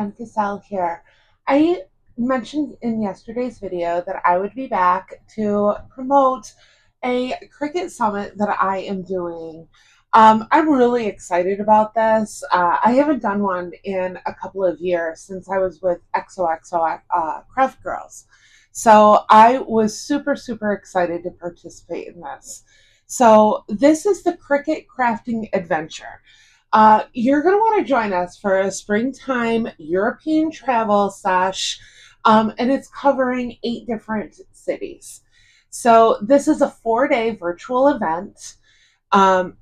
Jen Cassell here. I mentioned in yesterday's video that I would be back to promote a Cricut Summit that I am doing. I'm really excited about this. I haven't done one in a couple of years since I was with XOXO Craft Girls. So I was super excited to participate in this. So this is the Cricut Crafting Adventure. You're going to want to join us for a springtime European travel sesh, and it's covering 8 different cities. So this is a 4-day virtual event, and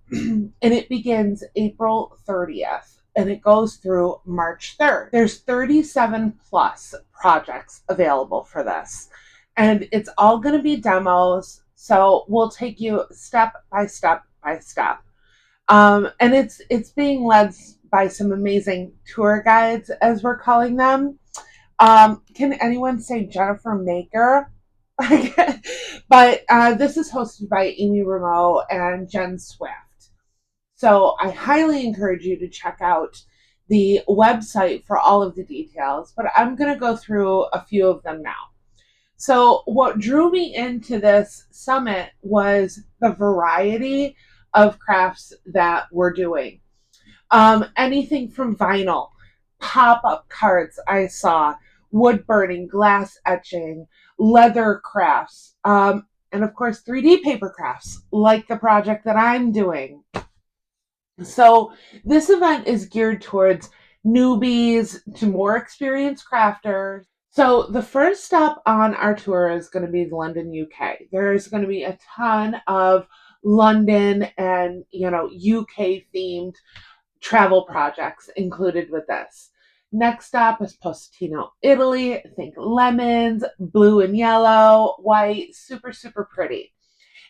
it begins April 30th, and it goes through March 3rd. There's 37 plus projects available for this, and it's all going to be demos, so we'll take you step by step by step. And it's being led by some amazing tour guides, as we're calling them. Can anyone say Jennifer Maker? But this is hosted by Amy Rameau and Jen Swift. So I highly encourage you to check out the website for all of the details, but I'm going to go through a few of them now. So what drew me into this summit was the variety of crafts that we're doing. Anything from vinyl, pop-up cards I saw, wood burning, glass etching, leather crafts, and of course 3D paper crafts, like the project that I'm doing. So this event is geared towards newbies to more experienced crafters. So the first stop on our tour is going to be London, UK. There's going to be a ton of London and, UK themed travel projects included with this. Next stop is Positano, Italy. Think lemons, blue and yellow, white, super pretty.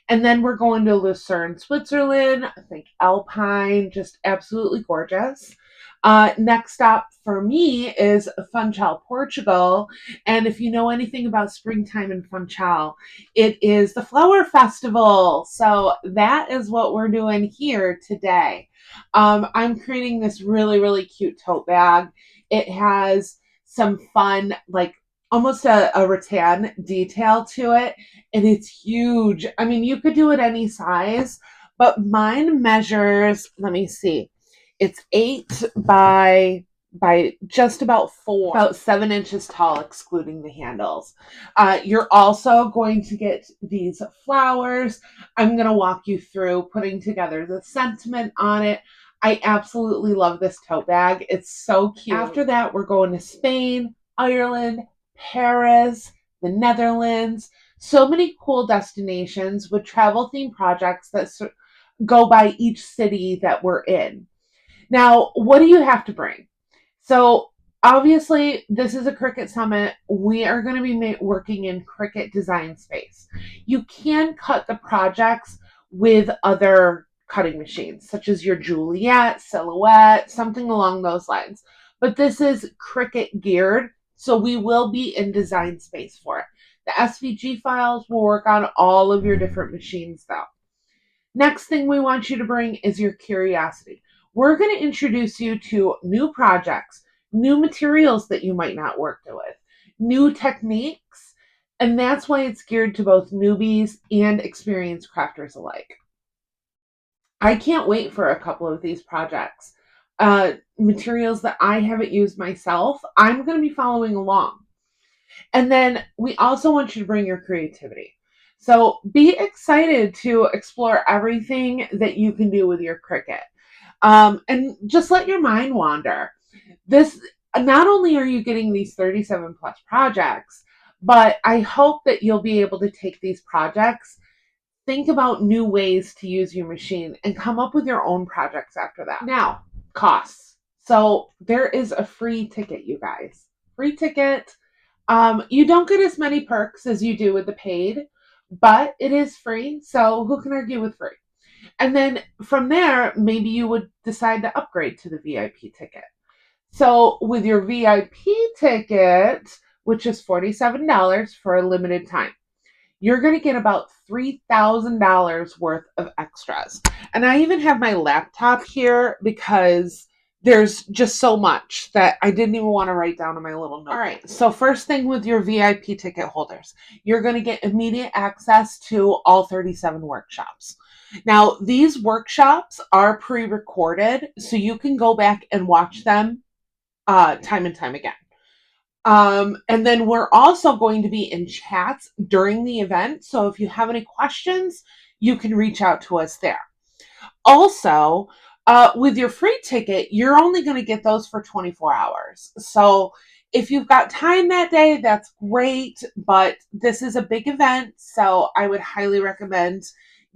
And then we're going to Lucerne, Switzerland. I think alpine, just absolutely gorgeous. Next stop for me is Funchal, Portugal. And if you know anything about springtime in Funchal, it is the flower festival. So that is what we're doing here today. I'm creating this really cute tote bag. It has some fun, like almost a rattan detail to it, and it's huge. I mean, you could do it any size, but mine measures, let me see, it's 8 by just about 4, about 7 inches tall, excluding the handles. You're also going to get these flowers. I'm going to walk you through putting together the sentiment on it. I absolutely love this tote bag. It's so cute. After that, we're going to Spain, Ireland, Paris, the Netherlands. So many cool destinations with travel themed projects that go by each city that we're in. Now, what do you have to bring? So obviously, this is a Cricut Summit. We are going to be working in Cricut Design Space. You can cut the projects with other cutting machines, such as your Juliet, Silhouette, something along those lines. But this is Cricut geared, so we will be in Design Space for it. The SVG files will work on all of your different machines, though. Next thing we want you to bring is your curiosity. We're going to introduce you to new projects, new materials that you might not work with, new techniques, and that's why it's geared to both newbies and experienced crafters alike. I can't wait for a couple of these projects. Materials that I haven't used myself, I'm going to be following along. And then we also want you to bring your creativity. So be excited to explore everything that you can do with your Cricut. And just let your mind wander. This, not only are you getting these 37 plus projects, but I hope that you'll be able to take these projects, think about new ways to use your machine, and come up with your own projects after that. Now, costs. So there is a free ticket, you guys. Free ticket. You don't get as many perks as you do with the paid, but it is free, so who can argue with free? And then from there, maybe you would decide to upgrade to the VIP ticket. So with your VIP ticket, which is $47 for a limited time, you're going to get about $3,000 worth of extras. And I even have my laptop here because there's just so much that I didn't even want to write down in my little note. All right, so first thing with your VIP ticket holders, you're going to get immediate access to all 37 workshops. Now, these workshops are pre-recorded, so you can go back and watch them time and time again. And then we're also going to be in chats during the event, so if you have any questions, you can reach out to us there. Also, with your free ticket, you're only going to get those for 24 hours. So if you've got time that day, that's great, but this is a big event, so I would highly recommend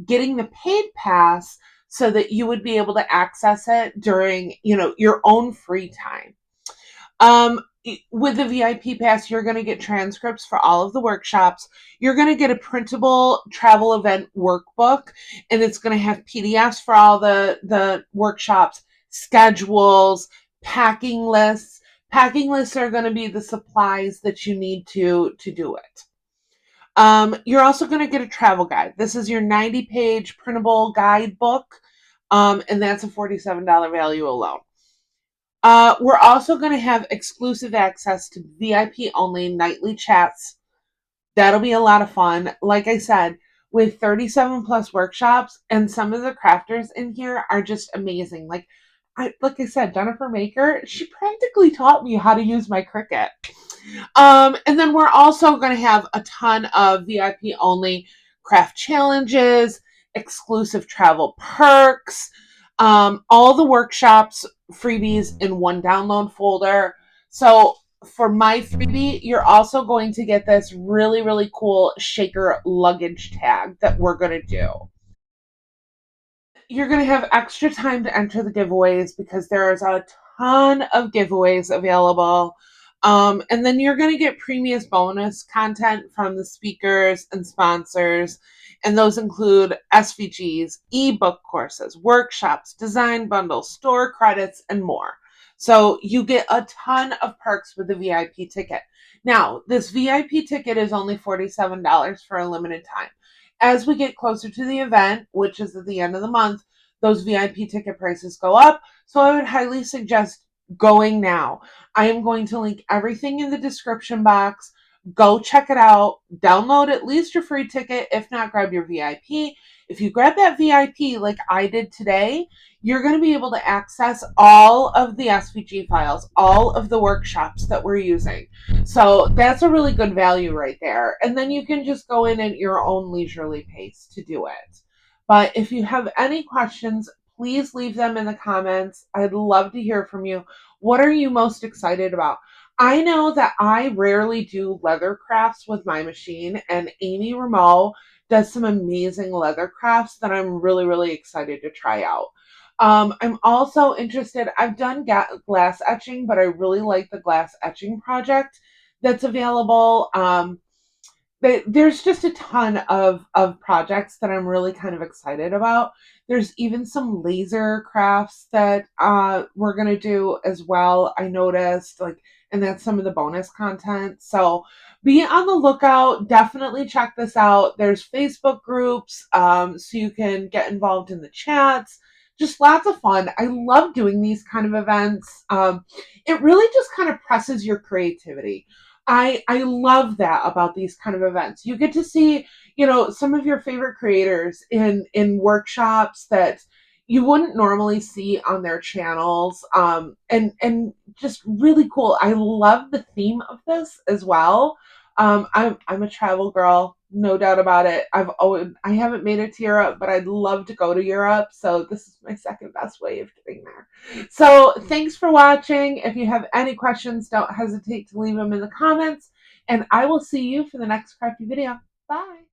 getting the paid pass so that you would be able to access it during, your own free time. With the VIP pass, you're going to get transcripts for all of the workshops. You're going to get a printable travel event workbook, and it's going to have PDFs for all the workshops, schedules, packing lists. Packing lists are going to be the supplies that you need to do it. You're also going to get a travel guide. This is your 90-page printable guidebook, and that's a $47 value alone. We're also going to have exclusive access to VIP only nightly chats. That'll be a lot of fun. Like I said, with 37 plus workshops, and some of the crafters in here are just amazing. Like I said, Jennifer Maker, she practically taught me how to use my Cricut. And then we're also going to have a ton of VIP only craft challenges, exclusive travel perks, all the workshops freebies in one download folder. So for my freebie, you're also going to get this really, really cool shaker luggage tag that we're going to do. You're going to have extra time to enter the giveaways because there's a ton of giveaways available. And then you're going to get premium bonus content from the speakers and sponsors. And those include SVGs, ebook courses, workshops, design bundles, store credits, and more. So you get a ton of perks with the VIP ticket. Now, this VIP ticket is only $47 for a limited time. As we get closer to the event, which is at the end of the month, those VIP ticket prices go up. So I would highly suggest going now. I am going to link everything in the description box. Go check it out. Download at least your free ticket. If not, grab your VIP. If you grab that VIP like I did today, you're going to be able to access all of the SVG files, all of the workshops that we're using. So that's a really good value right there. And then you can just go in at your own leisurely pace to do it. But if you have any questions, please leave them in the comments. I'd love to hear from you. What are you most excited about? I know that I rarely do leather crafts with my machine, and Amy Rameau does some amazing leather crafts that I'm really, really excited to try out. I'm also interested, I've done glass etching, but I really like the glass etching project that's available. There's just a ton of projects that I'm really kind of excited about. There's even some laser crafts that we're going to do as well. I noticed, and that's some of the bonus content. So be on the lookout. Definitely check this out. There's Facebook groups, so you can get involved in the chats. Just lots of fun. I love doing these kind of events. It really just kind of presses your creativity. I love that about these kind of events. You get to see, some of your favorite creators in workshops that you wouldn't normally see on their channels. And just really cool. I love the theme of this as well. I'm a travel girl, no doubt about it. I haven't made it to Europe, but I'd love to go to Europe. So this is my second best way of getting there. So thanks for watching. If you have any questions, don't hesitate to leave them in the comments, and I will see you for the next crafty video. Bye.